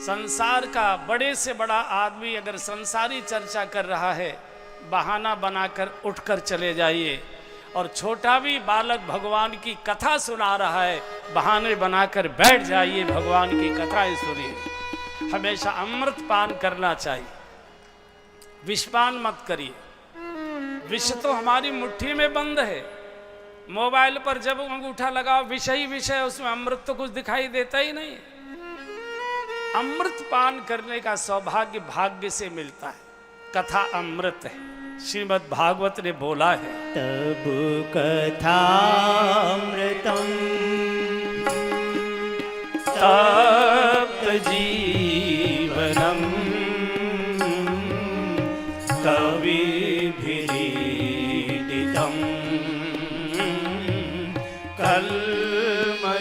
संसार का बड़े से बड़ा आदमी अगर संसारी चर्चा कर रहा है, बहाना बनाकर उठकर चले जाइए। और छोटा भी बालक भगवान की कथा सुना रहा है, बहाने बनाकर बैठ जाइए, भगवान की कथाएं सुनिए। हमेशा अमृत पान करना चाहिए, विषपान मत करिए। विष तो हमारी मुट्ठी में बंद है। मोबाइल पर जब अंगूठा लगाओ विषय ही विषय, उसमें अमृत तो कुछ दिखाई देता ही नहीं। अमृत पान करने का सौभाग्य भाग्य से मिलता है। कथा अमृत है। श्रीमद् भागवत ने बोला है, तब कथा अमृतम तप्त जीवनम कविभिरीडितम कल्मषापहम।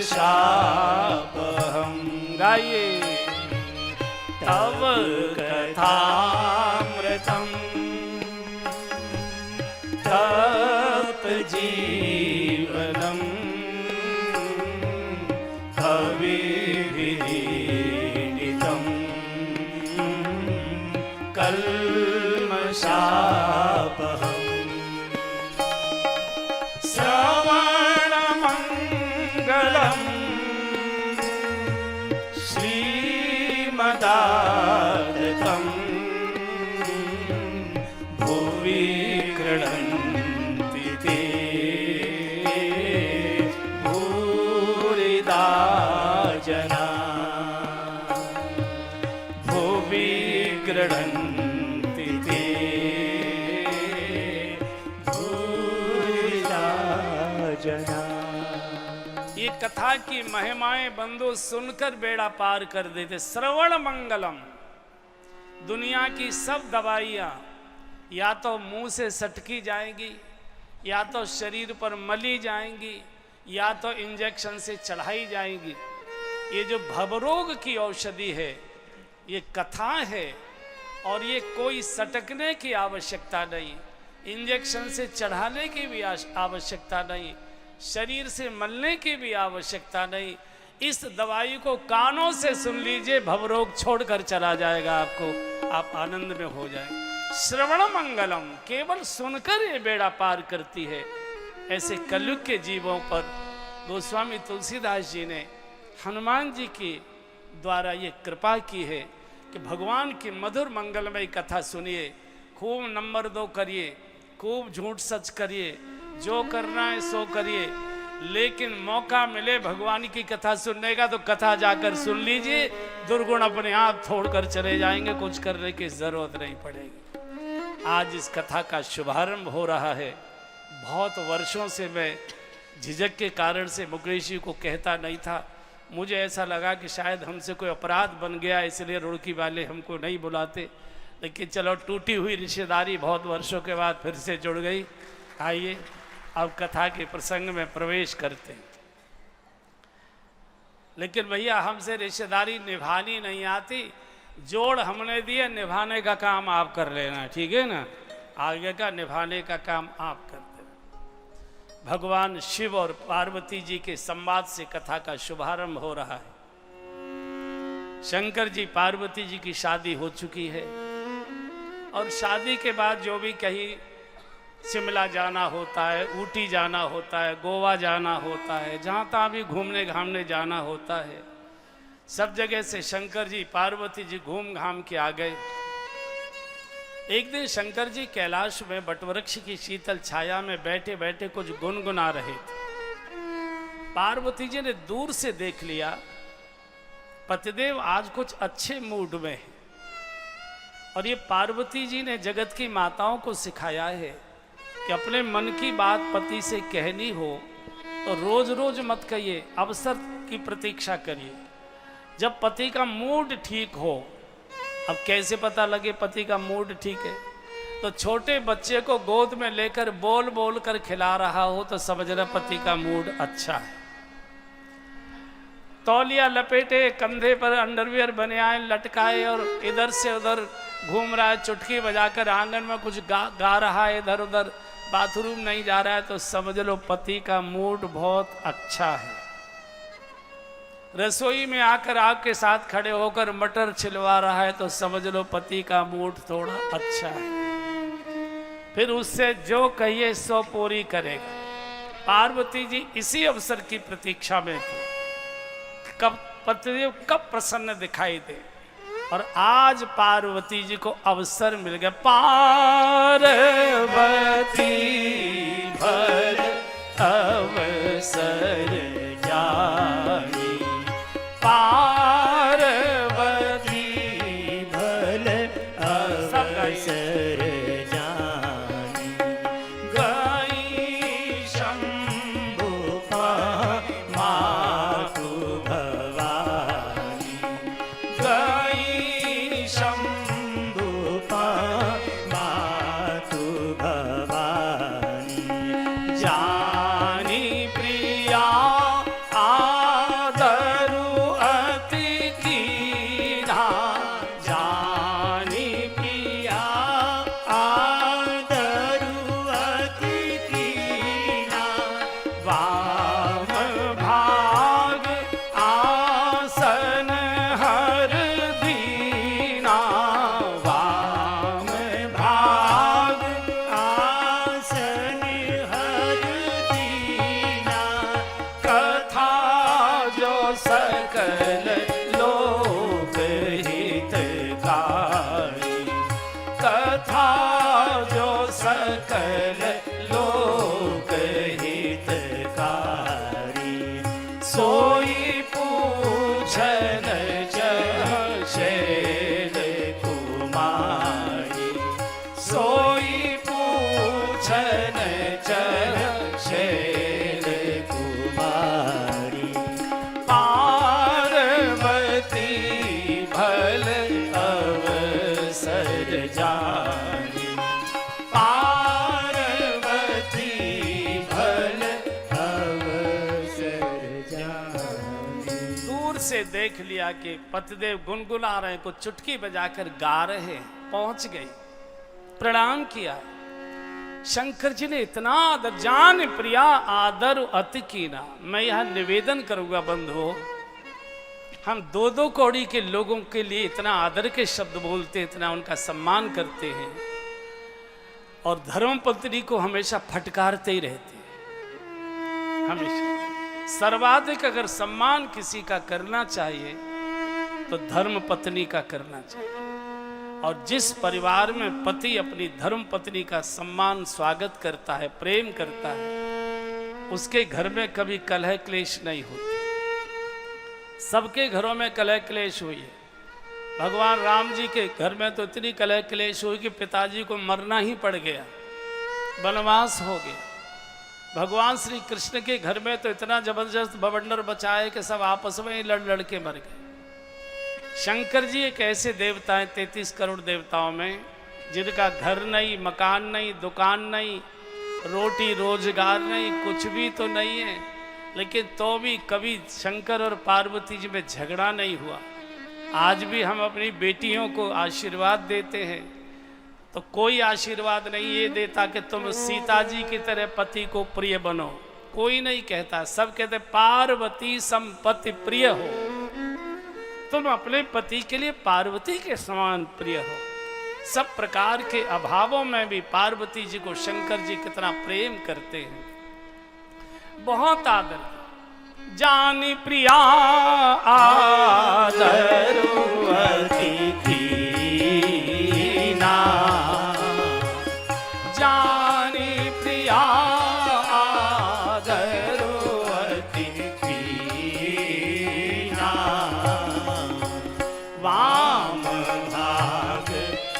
गाइए, तव कथामृतम तप्त जीवनम कविभिरीडितम कल्मषापहम। श्रवणमङ्गलम् श्रीमदाततं भुवि गृह्णन्ति ते भूरिदा जना। भुवि गृह्णन्ति ते भूरिदा जना। ये कथा की महिमाएं बंधु सुनकर बेड़ा पार कर देते। श्रवण मंगलम, दुनिया की सब दवाइयां या तो मुंह से सटकी जाएंगी, या तो शरीर पर मली जाएंगी, या तो इंजेक्शन से चढ़ाई जाएंगी। ये जो भवरोग की औषधि है, ये कथा है। और ये कोई सटकने की आवश्यकता नहीं, इंजेक्शन से चढ़ाने की भी आवश्यकता नहीं, शरीर से मलने की भी आवश्यकता नहीं। इस दवाई को कानों से सुन लीजिए, भवरोग छोड़कर चला जाएगा आपको, आप आनंद में हो जाएंगे। श्रवण मंगलम, केवल सुनकर ये बेड़ा पार करती है। ऐसे कलयुग के जीवों पर गोस्वामी तुलसीदास जी ने हनुमान जी के द्वारा ये कृपा की है कि भगवान की मधुर मंगलमय कथा सुनिए, खूब नंबर 2 करिए, खूब झूठ सच करिए, जो करना है सो करिए। लेकिन मौका मिले भगवान की कथा सुनने का तो कथा जाकर सुन लीजिए, दुर्गुण अपने आप छोड़कर चले जाएंगे, कुछ करने की जरूरत नहीं पड़ेगी। आज इस कथा का शुभारंभ हो रहा है। बहुत वर्षों से मैं झिझक के कारण से मुकेश जी को कहता नहीं था। मुझे ऐसा लगा कि शायद हमसे कोई अपराध बन गया, इसलिए रुड़की वाले हमको नहीं बुलाते। लेकिन चलो, टूटी हुई रिश्तेदारी बहुत वर्षों के बाद फिर से जुड़ गई। आइए अब कथा के प्रसंग में प्रवेश करते हैं। लेकिन भैया, हमसे रिश्तेदारी निभानी नहीं आती। जोड़ हमने दिए, निभाने का काम आप कर लेना, ठीक है ना? आगे का निभाने का काम आप करते हैं। भगवान शिव और पार्वती जी के संवाद से कथा का शुभारंभ हो रहा है। शंकर जी पार्वती जी की शादी हो चुकी है, और शादी के बाद जो भी कहीं शिमला जाना होता है, ऊटी जाना होता है, गोवा जाना होता है, जहाँ तहाँ भी घूमने घामने जाना होता है, सब जगह से शंकर जी पार्वती जी घूम घाम के आ गए। एक दिन शंकर जी कैलाश में बटवृक्ष की शीतल छाया में बैठे बैठे कुछ गुनगुना रहे थे। पार्वती जी ने दूर से देख लिया, पतिदेव आज कुछ अच्छे मूड में है। और ये पार्वती जी ने जगत की माताओं को सिखाया है कि अपने मन की बात पति से कहनी हो तो रोज रोज मत कहिए, अवसर की प्रतीक्षा करिए। जब पति का मूड ठीक हो, अब कैसे पता लगे पति का मूड ठीक है? तो छोटे बच्चे को गोद में लेकर बोल बोल कर खिला रहा हो तो समझना पति का मूड अच्छा है। तौलिया लपेटे, कंधे पर अंडरवियर बनियान लटकाए और इधर से उधर घूम रहा है, चुटकी बजाकर आंगन में कुछ गा रहा है, इधर उधर बाथरूम नहीं जा रहा है, तो समझ लो पति का मूड बहुत अच्छा है। रसोई में आकर आपके साथ खड़े होकर मटर छिलवा रहा है तो समझ लो पति का मूड थोड़ा अच्छा है, फिर उससे जो कहिए सो पूरी करेगा। पार्वती जी इसी अवसर की प्रतीक्षा में थी, कब पतिदेव कब प्रसन्न दिखाई दे, और आज पार्वती जी को अवसर मिल गया। पार्वती भर अवसर जानी, पार्वती भल अवसर जानी, गई शंभु मातु भवानी, गई शंभु मातु भवानी, जानी प्रिया आदरु अति कीना, जानी प्रिया आदरु अति कीना, वाम भाग आसन हर दीना, वाम भाग आसन हर दीना, कथा जो सकल लोक हितकारी, कथा जो सकल लोक हितकारी, सोई पूछन शैल कुमारी, सोई पूछन शैल कुमारी, पार्वती भल अवसर जानी, पार्वती भल अवसर जानी। दूर से देख लिया कि पतिदेव गुनगुना रहे हैं, कुछ चुटकी बजाकर गा रहे हैं, पहुंच गई, प्रणाम किया। शंकर जी ने इतना आदर, जान प्रिया आदर अति कीना। मैं यह निवेदन करूंगा बंधुओं, हम दो दो कौड़ी के लोगों के लिए इतना आदर के शब्द बोलते हैं, इतना उनका सम्मान करते हैं, और धर्मपत्नी को हमेशा फटकारते ही रहते हैं। हमेशा सर्वाधिक अगर सम्मान किसी का करना चाहिए तो धर्म पत्नी का करना चाहिए, और जिस परिवार में पति अपनी धर्म पत्नी का सम्मान स्वागत करता है, प्रेम करता है, उसके घर में कभी कलह क्लेश नहीं होती। सबके घरों में कलह क्लेश हुई है। भगवान राम जी के घर में तो इतनी कलह क्लेश हुई कि पिताजी को मरना ही पड़ गया, वनवास हो गया। भगवान श्री कृष्ण के घर में तो इतना जबरदस्त बवंडर बचाए कि सब आपस में ही लड़ लड़ के मर गए। शंकर जी एक ऐसे देवता हैं 33 करोड़ देवताओं में, जिनका घर नहीं, मकान नहीं, दुकान नहीं, रोटी रोजगार नहीं, कुछ भी तो नहीं है, लेकिन तो भी कभी शंकर और पार्वती जी में झगड़ा नहीं हुआ। आज भी हम अपनी बेटियों को आशीर्वाद देते हैं तो कोई आशीर्वाद नहीं ये देता कि तुम सीता जी की तरह पति को प्रिय बनो, कोई नहीं कहता। सब कहते पार्वती संपत्ति प्रिय हो, तुम अपने पति के लिए पार्वती के समान प्रिय हो। सब प्रकार के अभावों में भी पार्वती जी को शंकर जी कितना प्रेम करते हैं, बहुत आदर। जानी प्रिया आदरुअति कीना, जानी प्रिया आदरुअति कीना, वाम भाग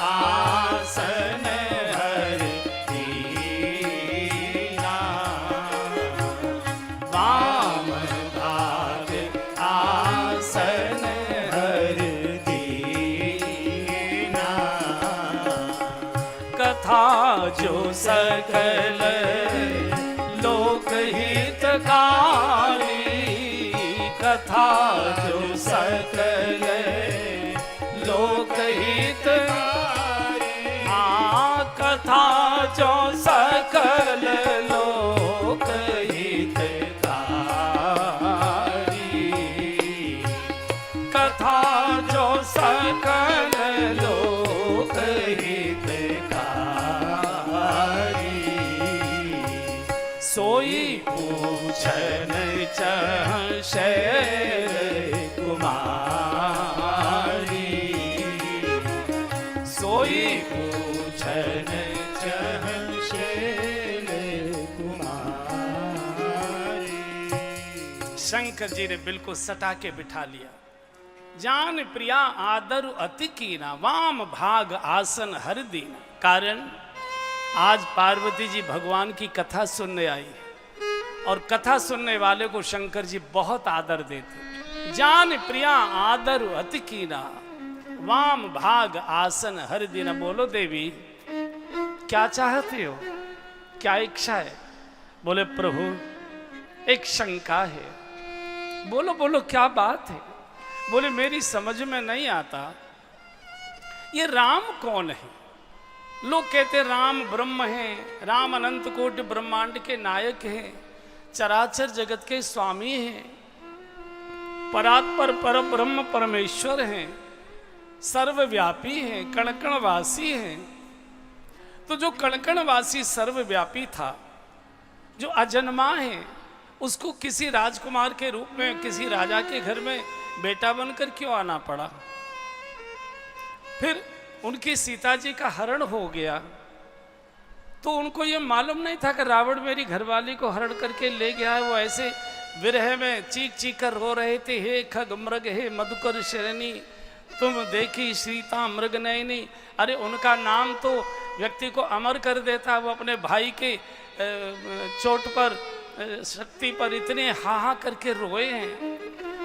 आसन हर दीना, वाम भाग आसन हर दीना, कथा जो सकल लोक हितकारी, कथा जो सकल लोक हितकारी, कथा जो सकल लोक हितकारी, सोई पूछन चह शैल कुमारी। शंकर जी ने बिल्कुल सटा के बिठा लिया। जान प्रिया आदर अति कीना, वाम भाग आसन हर दीना। कारण आज पार्वती जी भगवान की कथा सुनने आई और कथा सुनने वाले को शंकर जी बहुत आदर देते। जान प्रिया आदर अति कीना, वाम भाग आसन हर दीना। बोलो देवी क्या चाहते हो, क्या इच्छा है? बोले प्रभु एक शंका है। बोलो बोलो क्या बात है? बोले मेरी समझ में नहीं आता ये राम कौन है? लोग कहते राम ब्रह्म हैं, राम अनंत कोटि ब्रह्मांड के नायक हैं, चराचर जगत के स्वामी हैं, परात्पर पर ब्रह्म परमेश्वर हैं, सर्वव्यापी हैं, कणकणवासी हैं। तो जो कणकणवासी सर्वव्यापी था, जो अजन्मा है, उसको किसी राजकुमार के रूप में किसी राजा के घर में बेटा बनकर क्यों आना पड़ा? फिर उनकी सीता जी का हरण हो गया तो उनको ये मालूम नहीं था कि रावण मेरी घरवाली को हरण करके ले गया है। वो ऐसे विरह में चीख चीख कर रो रहे थे, हे खग मृग हे मधुकर शरणी तुम देखी सीता मृग नयनी। अरे उनका नाम तो व्यक्ति को अमर कर देता। वो अपने भाई के चोट पर शक्ति पर इतने हाहा करके रोए हैं।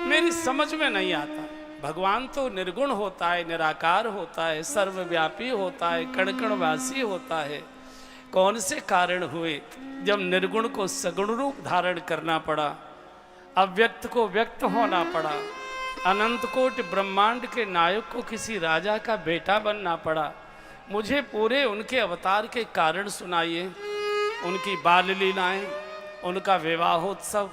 मेरी समझ में नहीं आता। भगवान तो निर्गुण होता है, निराकार होता है, सर्वव्यापी होता है, कणकणवासी होता है। कौन से कारण हुए जब निर्गुण को सगुण रूप धारण करना पड़ा, अव्यक्त को व्यक्त होना पड़ा, अनंत कोटि ब्रह्मांड के नायक को किसी राजा का बेटा बनना पड़ा? मुझे पूरे उनके अवतार के कारण सुनाइए, उनकी बाल लीलाएं, उनका विवाहोत्सव,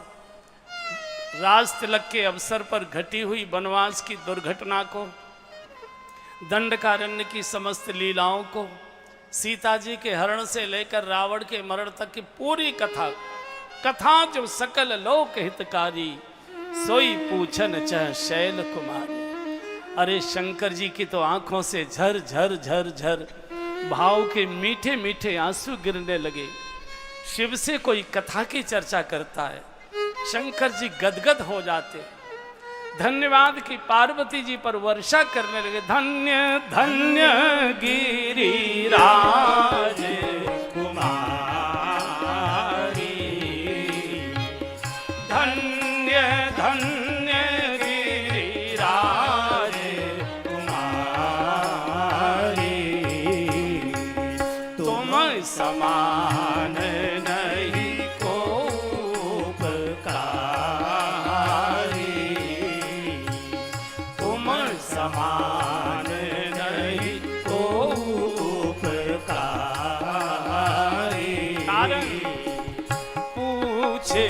राज तिलक के अवसर पर घटी हुई वनवास की दुर्घटना को, दंडकारण्य की समस्त लीलाओं को, सीता जी के हरण से लेकर रावण के मरण तक की पूरी कथा। कथा जो सकल लोक हितकारी, सोई पूछन चह शैल कुमारी। अरे शंकर जी की तो आंखों से झर झर झर झर भाव के मीठे मीठे आंसू गिरने लगे। शिव से कोई कथा की चर्चा करता है, शंकर जी गदगद हो जाते। धन्यवाद की पार्वती जी पर वर्षा करने लगे। धन्य धन्य गिरिराज कुमारी। धन्य धन्य गिरिराज कुमारी। तुम समान नहीं को उपकारी। तुम समान नहीं को उपकारी। कारण पूछे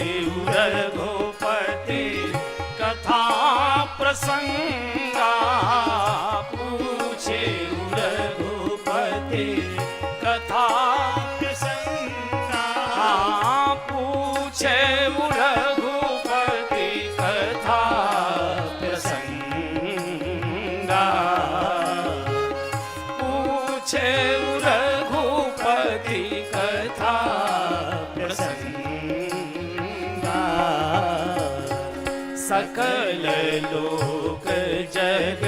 रघुपति कथा प्रसंगा। पूछे रघुपति कथा प्रसंगा। पूछे रघुपति कथा प्रसंगा। पूछे रघुपति कथा प्रसंगा। सकल लोक जग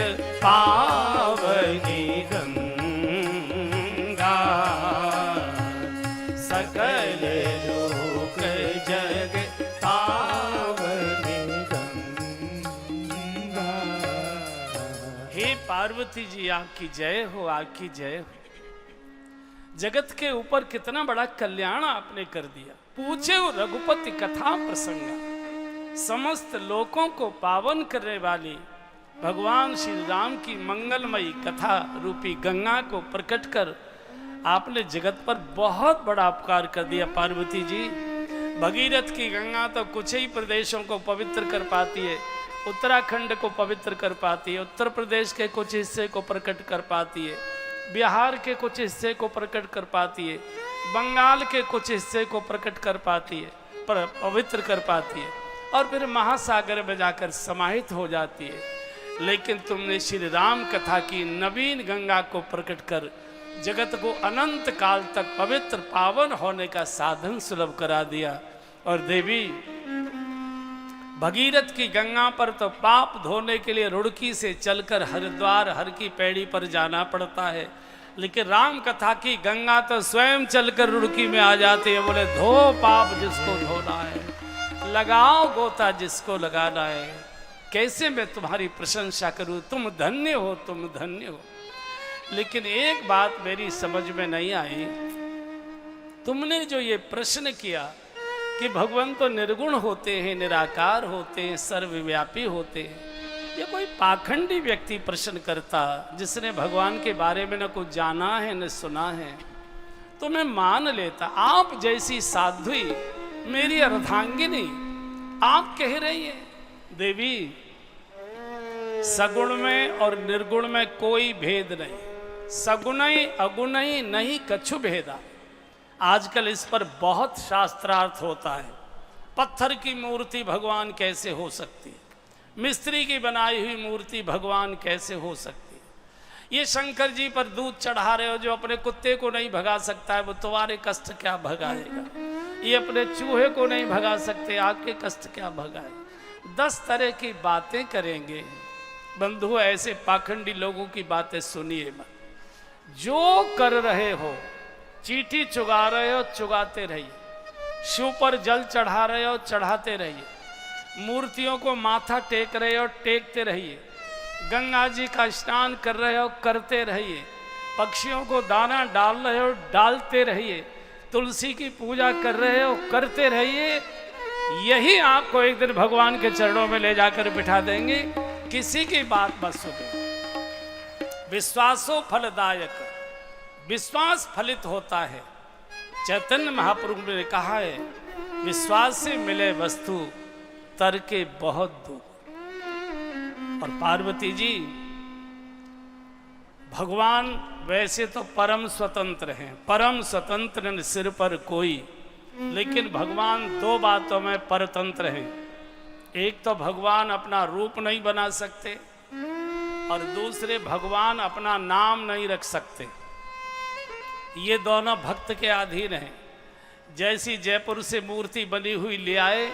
पावनी गंगा। सकल लोक जग पावनी गंगा। हे पार्वती जी आपकी जय हो, आपकी जय हो। जगत के ऊपर कितना बड़ा कल्याण आपने कर दिया। पूछे रघुपति कथा प्रसंग, समस्त लोकों को पावन करने वाली भगवान श्री राम की मंगलमयी कथा रूपी गंगा को प्रकट कर आपने जगत पर बहुत बड़ा उपकार कर दिया। पार्वती जी, भगीरथ की गंगा तो कुछ ही प्रदेशों को पवित्र कर पाती है, उत्तराखंड को पवित्र कर पाती है, उत्तर प्रदेश के कुछ हिस्से को प्रकट कर पाती है, बिहार के कुछ हिस्से को प्रकट कर पाती है, बंगाल के कुछ हिस्से को प्रकट कर पाती है, पवित्र कर पाती है, और फिर महासागर में जाकर समाहित हो जाती है। लेकिन तुमने श्री राम कथा की नवीन गंगा को प्रकट कर जगत को अनंत काल तक पवित्र पावन होने का साधन सुलभ करा दिया। और देवी, भगीरथ की गंगा पर तो पाप धोने के लिए रुड़की से चलकर हरिद्वार हर की पैड़ी पर जाना पड़ता है, लेकिन राम कथा की गंगा तो स्वयं चलकर रुड़की में आ जाती है। बोले धो पाप जिसको धोना है, लगाओ गोता जिसको लगाना है। कैसे मैं तुम्हारी प्रशंसा करूं, तुम धन्य हो, तुम धन्य हो। लेकिन एक बात मेरी समझ में नहीं आई, तुमने जो ये प्रश्न किया कि भगवान तो निर्गुण होते हैं, निराकार होते हैं, सर्वव्यापी होते हैं, ये कोई पाखंडी व्यक्ति प्रश्न करता जिसने भगवान के बारे में न कुछ जाना है न सुना है, तो मैं मान लेता। आप जैसी साध्वी, मेरी अर्धांगिनी, आप कह रही है देवी सगुण में और निर्गुण में कोई भेद नहीं, सगुणई अगुणई नहीं कछु भेदा। आजकल इस पर बहुत शास्त्रार्थ होता है। पत्थर की मूर्ति भगवान कैसे हो सकती है, मिस्त्री की बनाई हुई मूर्ति भगवान कैसे हो सकती है। ये शंकर जी पर दूध चढ़ा रहे हो जो अपने कुत्ते को नहीं भगा सकता है, वो तुम्हारे कष्ट क्या भगाएगा। ये अपने चूहे को नहीं भगा सकते, आपके कष्ट क्या भगाए। 10 तरह की बातें करेंगे बंधु, ऐसे पाखंडी लोगों की बातें सुनिए मत। जो कर रहे हो, चींटी चुगा रहे हो चुगाते रहिए, शिव पर जल चढ़ा रहे हो चढ़ाते रहिए, मूर्तियों को माथा टेक रहे हो टेकते रहिए, गंगा जी का स्नान कर रहे हो करते रहिए, पक्षियों को दाना डाल रहे हो डालते रहिए, तुलसी की पूजा कर रहे हो करते रहिए। यही आपको एक दिन भगवान के चरणों में ले जाकर बिठा देंगे। किसी की बात मत सुनो। विश्वासो फलदायक, विश्वास फलित होता है। चैतन्य महाप्रभु ने कहा है, विश्वास से मिले वस्तु तर्के बहुत दूर। और पार्वती जी, भगवान वैसे तो परम स्वतंत्र हैं, परम स्वतंत्र न सिर पर कोई, लेकिन भगवान 2 बातों में परतंत्र हैं। एक तो भगवान अपना रूप नहीं बना सकते, और दूसरे भगवान अपना नाम नहीं रख सकते। ये दोनों भक्त के अधीन हैं। जैसी जयपुर से मूर्ति बनी हुई ले आए,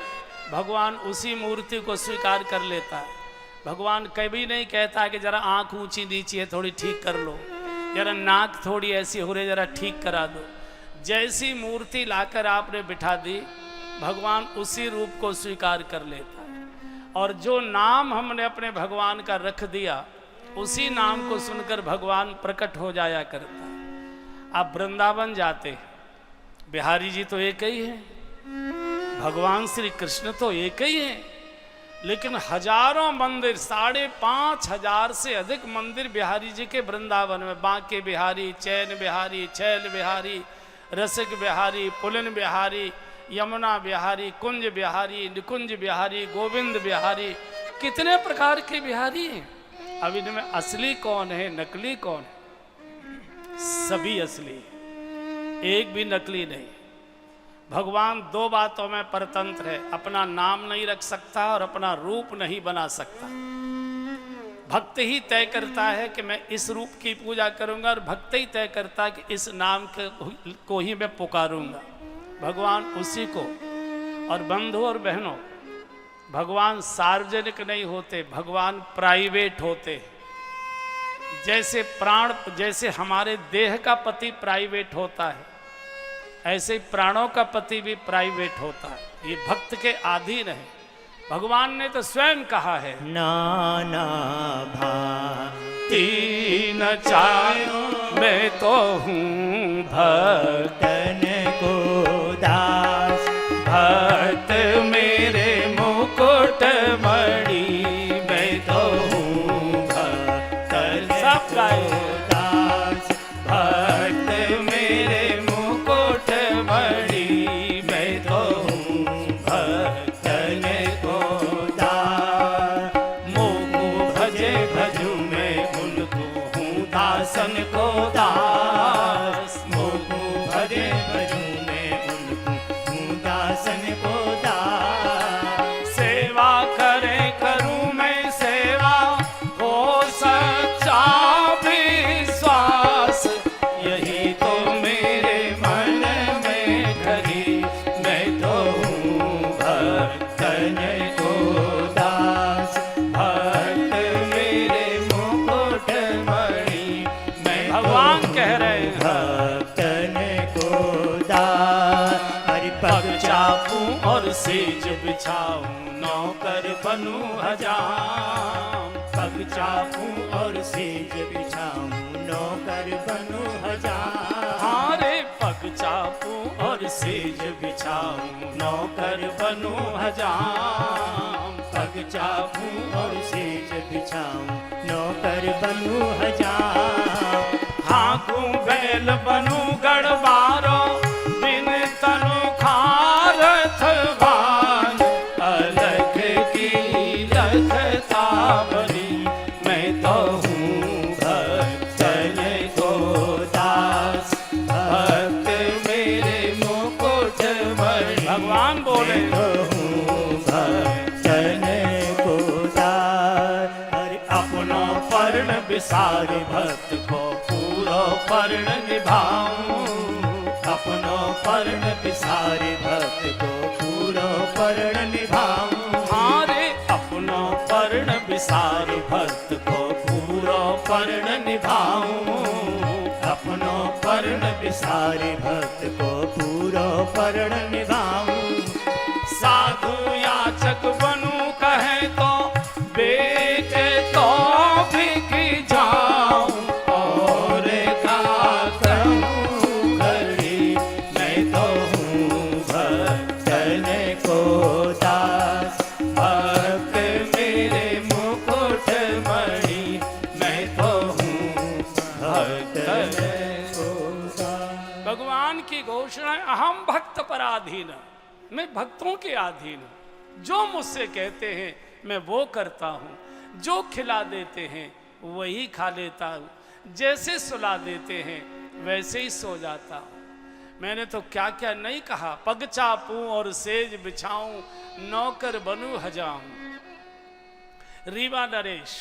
भगवान उसी मूर्ति को स्वीकार कर लेता है। भगवान कभी नहीं कहता कि जरा आंख ऊंची नीची है थोड़ी ठीक कर लो, जरा नाक थोड़ी ऐसी हो रही जरा ठीक करा दो। जैसी मूर्ति लाकर आपने बिठा दी, भगवान उसी रूप को स्वीकार कर लेता है। और जो नाम हमने अपने भगवान का रख दिया, उसी नाम को सुनकर भगवान प्रकट हो जाया करता है। आप वृंदावन जाते, बिहारी जी तो एक ही है, भगवान श्री कृष्ण तो एक ही है, लेकिन हजारों मंदिर, 5,500 से अधिक मंदिर बिहारी जी के वृंदावन में। बांके बिहारी, चैन बिहारी, छैल बिहारी, रसिक बिहारी, पुलिन बिहारी, यमुना बिहारी, कुंज बिहारी, निकुंज बिहारी, गोविंद बिहारी, कितने प्रकार के बिहारी हैं। अब इनमें असली कौन है, नकली कौन है? सभी असली, एक भी नकली नहीं। भगवान 2 बातों में परतंत्र है, अपना नाम नहीं रख सकता और अपना रूप नहीं बना सकता। भक्त ही तय करता है कि मैं इस रूप की पूजा करूंगा, और भक्त ही तय करता है कि इस नाम को ही मैं पुकारूंगा। भगवान उसी को। और बंधु और बहनों, भगवान सार्वजनिक नहीं होते, भगवान प्राइवेट होते। जैसे प्राण, जैसे हमारे देह का पति प्राइवेट होता है, ऐसे प्राणों का पति भी प्राइवेट होता है। ये भक्त के अधीन है। भगवान ने तो स्वयं कहा है, नाना भांति तीन चारों मैं तो हूँ भक्तन को दास, भक्त मेरे मुकुट मणि, मैं तो हूँ भक्तन सब गाए। को दास, भक्त मेरे मुकुट मणि, मैं तो हूँ भक्तन को दास। मोकु भजे भजू मैं उनको हूँ दासन को दास, मोकु भजे भजू मैं उनको हूँ दासन को दास। सेवा करे करूँ मैं सेवा, बिछाऊं नौकर बनूं हजाम। पग चापूं और सेज बिछाऊं नौकर बनूं हजाम। हाँ रे पग चापूं और सेज बिछाऊं नौकर बनूं हजाम। पग चापूं और सेज बिछाऊं नौकर बनूं हजाम। हाँकूं बैल बनूं गढ़वारो बिन तनु खारथ बान। अलख की लखता बनी मैं तो हूँ भक्तन को दास। भक्त मेरे मुकुट मणि भगवान बोले भक्तन को दास। अरे अपनो पर्ण विसार भक्त को पूरो पर्ण निभाऊं। अपनो पर्ण विसारे भक्त को पूरो पर्ण निभाऊं। हाँ रे अपनो पर्ण विसार भक्त को पूरो पर्ण निभाऊं। अपनो पर्ण विसारे भक्त को पूरो पर्ण निभाऊं। साधु याचक बनूं कहे तो बेटे तो बिक जाऊं। और का कहूं घड़ी मैं तो हूँ भक्तन को दास। भक्त मेरे मुकुट मणि मैं तो हूँ भक्तन को दास। भगवान की घोषणा है, अहम भक्त पराधीन, मैं भक्तों के अधीन हूं। जो मुझसे कहते हैं मैं वो करता हूं। जो खिला देते हैं वही खा लेता हूं। जैसे सुला देते हैं वैसे ही सो जाता हूं। मैंने तो क्या क्या नहीं कहा। पग चापूं और सेज बिछाऊं नौकर बनूं हजाऊं। रीवा नरेश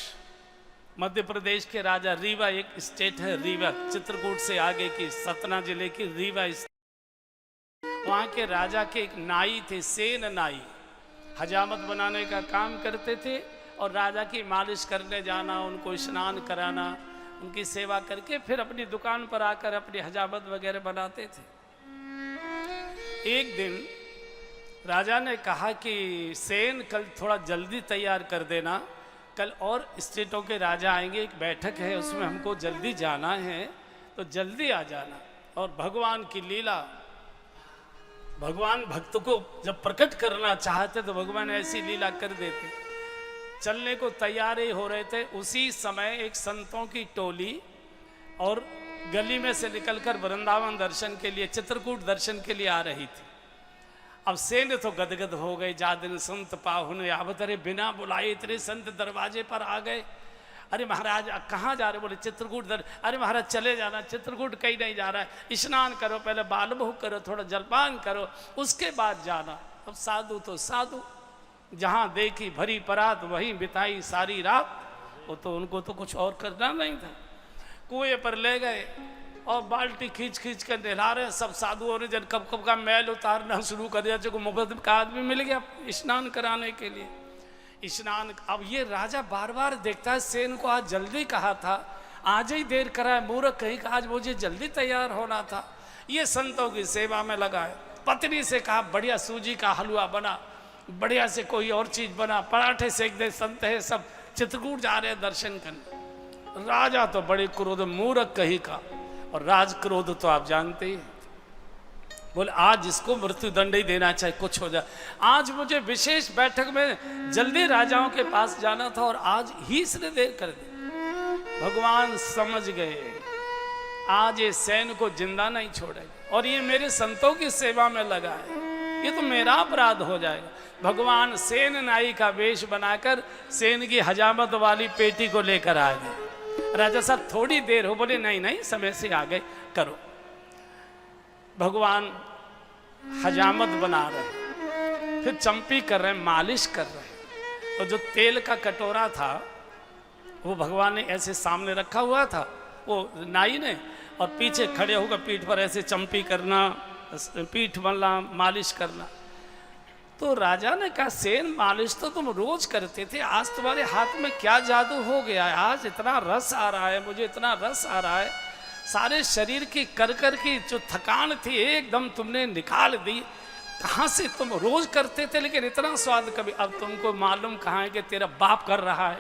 मध्य प्रदेश के राजा, रीवा एक स्टेट है, रीवा चित्रकूट से आगे की सतना जिले की रीवा। वहाँ के राजा के एक नाई थे, सेन नाई, हजामत बनाने का काम करते थे और राजा की मालिश करने जाना, उनको स्नान कराना, उनकी सेवा करके फिर अपनी दुकान पर आकर अपनी हजामत वगैरह बनाते थे। एक दिन राजा ने कहा कि सेन कल थोड़ा जल्दी तैयार कर देना, कल और स्टेटों के राजा आएंगे, एक बैठक है उसमें हमको जल्दी जाना है, तो जल्दी आ जाना। और भगवान की लीला, भगवान भक्त को जब प्रकट करना चाहते तो भगवान ऐसी लीला कर देते। चलने को तैयार ही हो रहे थे, उसी समय एक संतों की टोली और गली में से निकलकर वृंदावन दर्शन के लिए, चित्रकूट दर्शन के लिए आ रही थी। अब सेन तो गदगद हो गए, जा दिन संत पाहुन आवत, अरे बिना बुलाए इतने संत दरवाजे पर आ गए। अरे महाराज कहाँ जा रहे? बोले चित्रकूट अरे महाराज चले जाना, चित्रकूट कहीं नहीं जा रहा है, स्नान करो, पहले बाल भोग करो, थोड़ा जलपान करो, उसके बाद जाना। अब साधु तो साधु, जहाँ देखी भरी परात वहीं बिताई सारी रात। वो तो उनको तो कुछ और करना नहीं था। कुएं पर ले गए और बाल्टी खींच खींच कर नहला रहे। सब साधुओं ने जब कब कब का मैल उतारना शुरू कर दिया, जो मुफ्त का आदमी मिल गया स्नान कराने के लिए। स्नान, अब ये राजा बार बार देखता है सेन को आज जल्दी कहा था, आज ही देर करा है, मूर्ख कहीं का, आज मुझे जल्दी तैयार होना था। ये संतों की सेवा में लगा है। पत्नी से कहा बढ़िया सूजी का हलवा बना, बढ़िया से कोई और चीज बना, पराठे सेक दे, संत है सब चित्रकूट जा रहे हैं दर्शन करने। राजा तो बड़े क्रोध, मूर्ख कहीं का, और राज क्रोध तो आप जानते ही। बोले आज इसको मृत्यु दंड ही देना चाहिए, कुछ हो जाए। आज मुझे विशेष बैठक में जल्दी राजाओं के पास जाना था और आज ही इसने देर कर दी। भगवान समझ गए आज ये सेन को जिंदा नहीं छोड़ेगा और ये मेरे संतों की सेवा में लगा है, ये तो मेरा अपराध हो जाएगा। भगवान सेन नाई का वेश बनाकर सेन की हजामत वाली पेटी को लेकर आ गए। राजा साहब थोड़ी देर हो, बोले नहीं नहीं समय से आ गए, करो। भगवान हजामत बना रहे, फिर चंपी कर रहे, मालिश कर रहे, और जो तेल का कटोरा था वो भगवान ने ऐसे सामने रखा हुआ था, वो नाई ने, और पीछे खड़े होकर पीठ पर ऐसे चंपी करना, पीठ मलना, मालिश करना। तो राजा ने कहा सेन मालिश तो तुम रोज करते थे, आज तुम्हारे हाथ में क्या जादू हो गया है? आज इतना रस आ रहा है, मुझे इतना रस आ रहा है, सारे शरीर की कर की जो थकान थी एकदम तुमने निकाल दी। कहाँ से तुम रोज करते थे लेकिन इतना स्वाद कभी, अब तुमको मालूम कहाँ है कि तेरा बाप कर रहा है।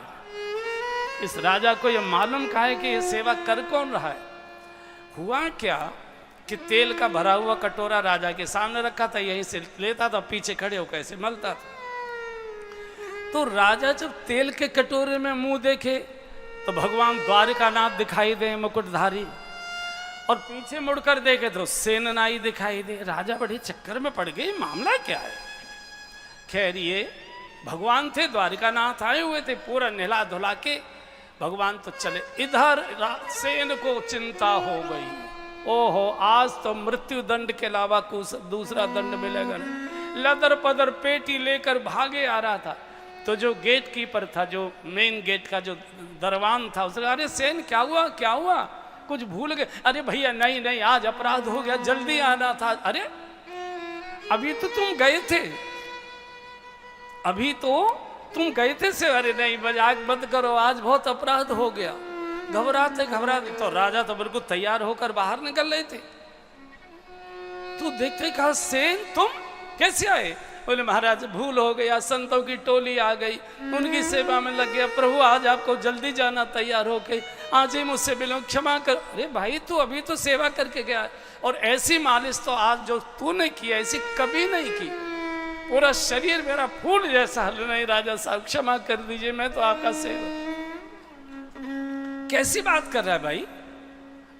इस राजा को यह मालूम कहाँ है कि ये सेवा कर कौन रहा है। हुआ क्या कि तेल का भरा हुआ कटोरा राजा के सामने रखा था, यहीं से लेता था, पीछे खड़े होकर ऐसे मलता था। तो राजा जब तेल के कटोरे में मुंह देखे तो भगवान द्वारिकानाथ दिखाई दे मुकुटधारी, और पीछे मुड़कर देखे तो सेननाई दिखाई दे। राजा बड़े चक्कर में पड़ गए, मामला क्या है। खैर ये भगवान थे, द्वारिकानाथ आए हुए थे, पूरा नहला धुला के भगवान तो चले। इधर सेन को चिंता हो गई, ओहो आज तो मृत्यु दंड के अलावा कुछ दूसरा दंड मिलेगा नहीं। लदर पदर पेटी लेकर भागे आ रहा था, तो जो गेट कीपर था, जो मेन गेट का जो दरवान था, उसने कहा अरे सेन क्या हुआ क्या हुआ, कुछ भूल गए। अरे भैया नहीं नहीं आज अपराध हो गया, जल्दी आना था। अरे अभी तो तुम गए थे, अभी तो तुम गए थे से। अरे नहीं मजाक बंद करो, आज बहुत अपराध हो गया। घबराते घबराते तो राजा तो बिल्कुल तैयार होकर बाहर निकल रहे थे। तो देखते कहा सेन तुम कैसे आए। बोले महाराज भूल हो गया, संतों की टोली आ गई, उनकी सेवा में लग गया। प्रभु आज आपको जल्दी जाना, तैयार होके आज ही मुझसे मिलो, क्षमा कर। अरे भाई तू अभी तो सेवा करके गया, और ऐसी मालिश तो आज जो तूने की ऐसी कभी नहीं की, पूरा शरीर मेरा फूल जैसा हल। नहीं राजा साहब क्षमा कर दीजिए, मैं तो आपका सेवक। कैसी बात कर रहा है भाई।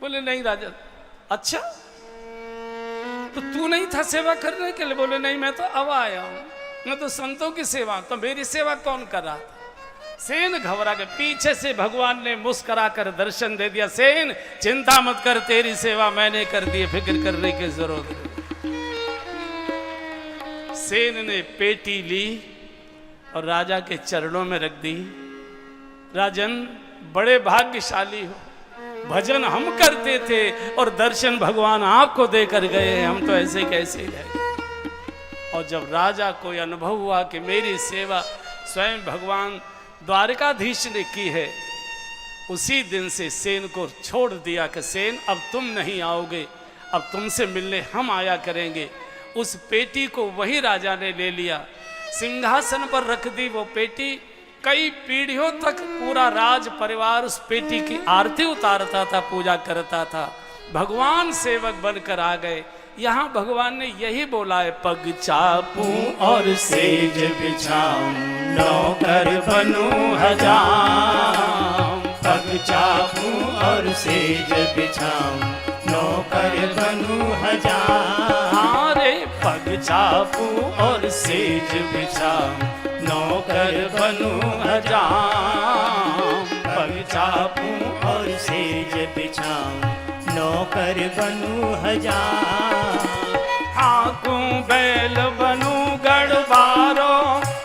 बोले नहीं राजा। अच्छा तो तू नहीं था सेवा करने के लिए। बोले नहीं मैं तो अब आया हूं, मैं तो संतों की सेवा, तो मेरी सेवा कौन कर रहा था। सेन घबरा के, पीछे से भगवान ने मुस्कुरा कर दर्शन दे दिया। सेन चिंता मत कर, तेरी सेवा मैंने कर दी, फिक्र करने की जरूरत नहीं। सेन ने पेटी ली और राजा के चरणों में रख दी। राजन बड़े भाग्यशाली हो, भजन हम करते थे और दर्शन भगवान आपको देकर गए, हम तो ऐसे कैसे रहे। और जब राजा को यह अनुभव हुआ कि मेरी सेवा स्वयं भगवान द्वारकाधीश ने की है, उसी दिन से सेन को छोड़ दिया कि सेन अब तुम नहीं आओगे, अब तुमसे मिलने हम आया करेंगे। उस पेटी को वही राजा ने ले लिया, सिंहासन पर रख दी वो पेटी। कई पीढ़ियों तक पूरा राज परिवार उस पेटी की आरती उतारता था, पूजा करता था। भगवान सेवक बनकर आ गए। यहाँ भगवान ने यही बोला है, पग चापूं और सेज बिछाऊं, नौकर बनूं हजाम। पग चापूं और सेज बिछाऊं, नौकर बनूं हजाम। अरे पग चापूं और सेज बिछाऊं, नौकर बनूं हजाम। पग चापूं और सेज बिछाऊं, नौकर बनूं हजाम। हाँकूं बैल बनूं गढ़वारो,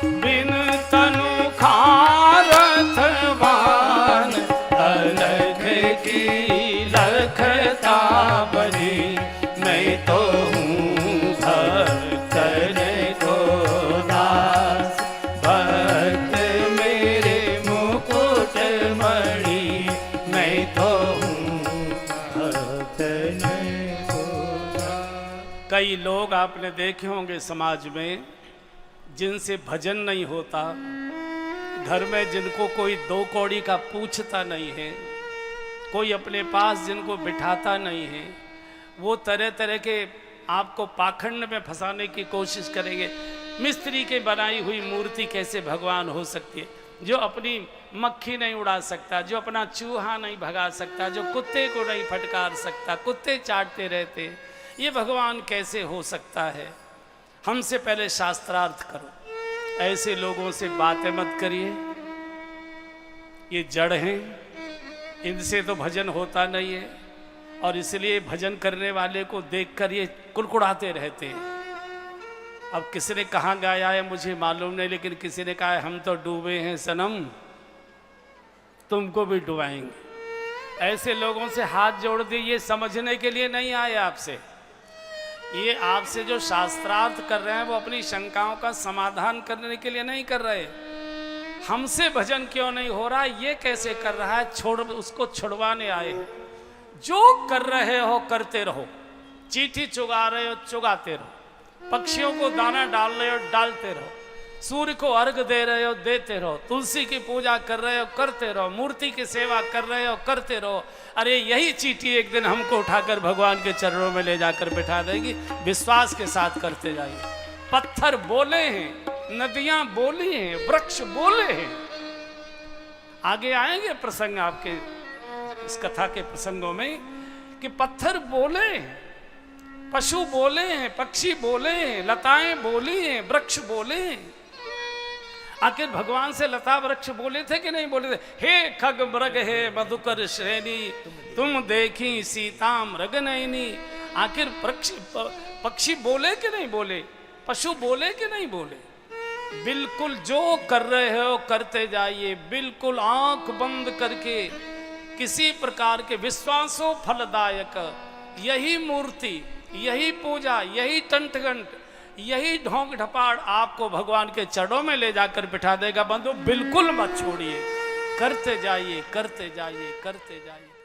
बिन तनु खारथ वान। अलख की लखता बनी, मैं तो हूँ भक्तन को दास। भक्त मेरे मुकुट मणि, मैं तो हूँ भक्तन को दास। कई लोग आपने देखे होंगे समाज में जिनसे भजन नहीं होता, घर में जिनको कोई दो कौड़ी का पूछता नहीं है, कोई अपने पास जिनको बिठाता नहीं है, वो तरह तरह के आपको पाखंड में फंसाने की कोशिश करेंगे। मिस्त्री के बनाई हुई मूर्ति कैसे भगवान हो सकती है, जो अपनी मक्खी नहीं उड़ा सकता, जो अपना चूहा नहीं भगा सकता, जो कुत्ते को नहीं फटकार सकता, कुत्ते चाटते रहते, ये भगवान कैसे हो सकता है। हमसे पहले शास्त्रार्थ करो, ऐसे लोगों से बातें मत करिए, ये जड़ हैं, इनसे तो भजन होता नहीं है। और इसलिए भजन करने वाले को देखकर ये कुड़कुड़ाते रहते हैं। अब किसी ने कहाँ गाया है मुझे मालूम नहीं, लेकिन किसी ने कहा है हम तो डूबे हैं सनम, तुमको भी डुबाएंगे। ऐसे लोगों से हाथ जोड़ दिए, ये समझने के लिए नहीं आए आपसे, ये आपसे जो शास्त्रार्थ कर रहे हैं वो अपनी शंकाओं का समाधान करने के लिए नहीं कर रहे। हमसे भजन क्यों नहीं हो रहा, ये कैसे कर रहा है, छोड़ उसको छुड़वाने आए हैं। जो कर रहे हो करते रहो, चींटी चुगा रहे हो चुगाते रहो, पक्षियों को दाना डाल रहे हो, डालते रहो। सूर्य को अर्घ दे रहे हो, देते रहो। तुलसी की पूजा कर रहे हो, करते रहो। मूर्ति की सेवा कर रहे हो, करते रहो। अरे यही चींटी एक दिन हमको उठाकर भगवान के चरणों में ले जाकर बिठा देगी। विश्वास के साथ करते जाइए। पत्थर बोले हैं, नदियां बोली हैं, वृक्ष बोले हैं। आगे आएंगे प्रसंग आपके इस कथा के प्रसंगों में कि पत्थर बोले हैं, पशु बोले हैं, पक्षी बोले हैं, लताएं बोली हैं, वृक्ष बोले हैं। आखिर भगवान से लता वृक्ष बोले थे कि नहीं बोले थे? हे खग मृग हे मधुकर श्रेणी, तुम देखी सीता मृग नयनी। आखिर पक्षी बोले कि नहीं बोले? पशु बोले कि नहीं बोले? बिल्कुल जो कर रहे हो करते जाइए, बिल्कुल आंख बंद करके। किसी प्रकार के विश्वासों फलदायक यही मूर्ति, यही पूजा, यही टंटगंट, यही ढोंग ढपाड़ आपको भगवान के चरणों में ले जाकर बिठा देगा। बंधु बिल्कुल मत छोड़िए, करते जाइए, करते जाइए, करते जाइए।